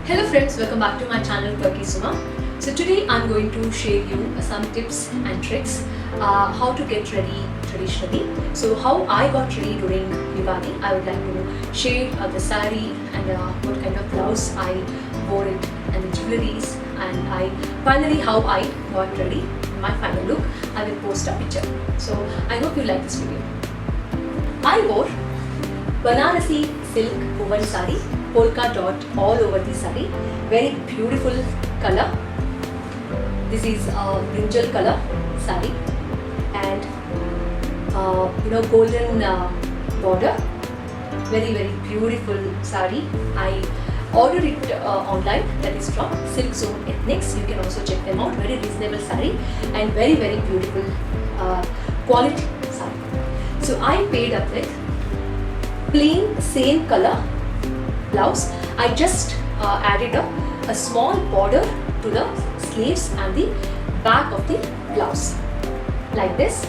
Hello friends, welcome back to my channel Perfume. So today I'm going to share you some tips and tricks how to get ready traditionally. So how I got ready during Diwali. I would like to share the sari and what kind of blouse I wore it and the jewelries, and finally how I got ready. My final look, I will post a picture. So I hope you like this video. I wore banarasi silk woven sari, polka dot all over the sari, very beautiful color. This is a brinjal color sari and golden border, very beautiful sari. I ordered it online, that is from SilkZone Ethnics. You can also check them out. Very reasonable sari and very beautiful quality sari. So I paid up with plain same color blouse. I just added a small border to the sleeves and the back of the blouse like this.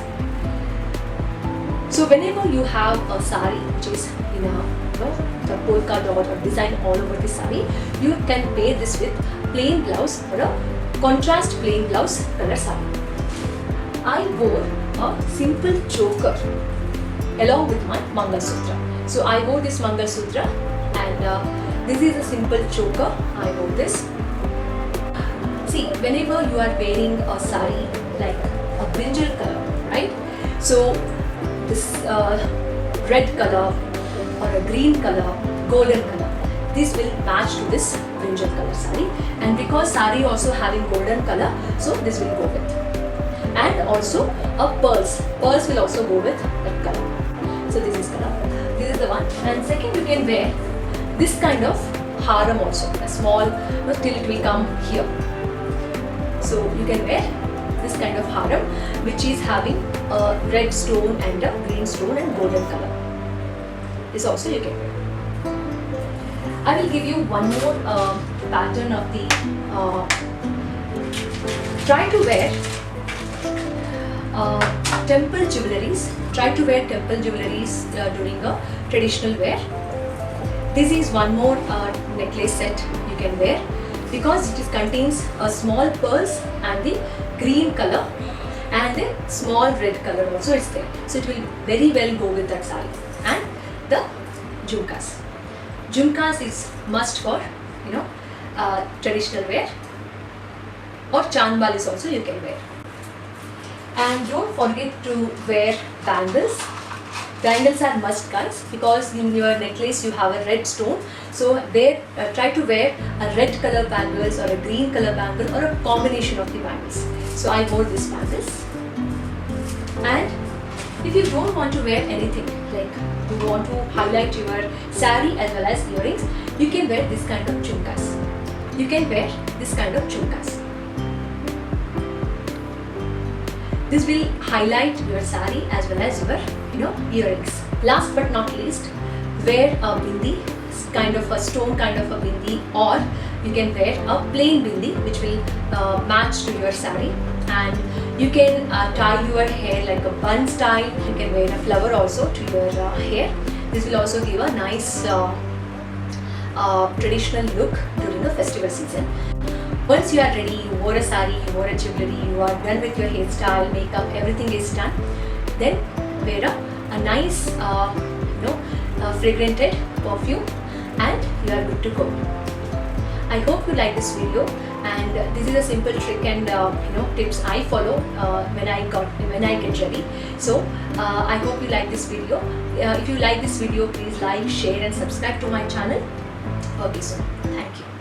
So whenever you have a sari which is in the polka dot or design all over the sari, you can pair this with plain blouse or a contrast plain blouse color sari. I wore a simple choker along with my Mangal Sutra. So I wore this Mangal Sutra and this is a simple choker. I wore this. See, whenever you are wearing a sari like a brinjal color, right? So this red color or a green color, golden color, this will match to this brinjal color sari. And because sari also having golden color, so this will go with. And also a pearls will also go with that color. So this is color. This is the one. And second, you can wear this kind of haram also, a small, till it will come here. So you can wear this kind of haram which is having a red stone and a green stone and golden color. This also you can wear. I will give you one more pattern of the try to wear temple jewelleries. Try to wear temple jewelleries during a traditional wear. This is one more necklace set you can wear because it contains a small pearls and the green color and the small red color also is there. So it will very well go with that sari. And the jhumkas. Jhumkas is must for traditional wear, or chanbalis also you can wear. And don't forget to wear bangles. Bangles are must, guys, because in your necklace you have a red stone. So there, try to wear a red color bangles or a green color bangle or a combination of the bangles. So I wore these bangles. And if you don't want to wear anything, like you want to highlight your sari as well as earrings, you can wear this kind of jhumkas. You can wear this kind of jhumkas. This will highlight your sari as well as your earrings. Last but not least, wear a bindi, kind of a stone kind of a bindi, or you can wear a plain bindi which will match to your sari. And you can tie your hair like a bun style. You can wear a flower also to your hair. This will also give a nice traditional look during the festival season. Once you are ready, you wore a sari, you wore a jewellery, you are done with your hairstyle, makeup, everything is done, then wear a nice fragranted perfume and you are good to go. I hope you like this video, and this is a simple trick and tips I follow when I get ready. So I hope you like this video. If you like this video, please like, share and subscribe to my channel. Okay, so thank you.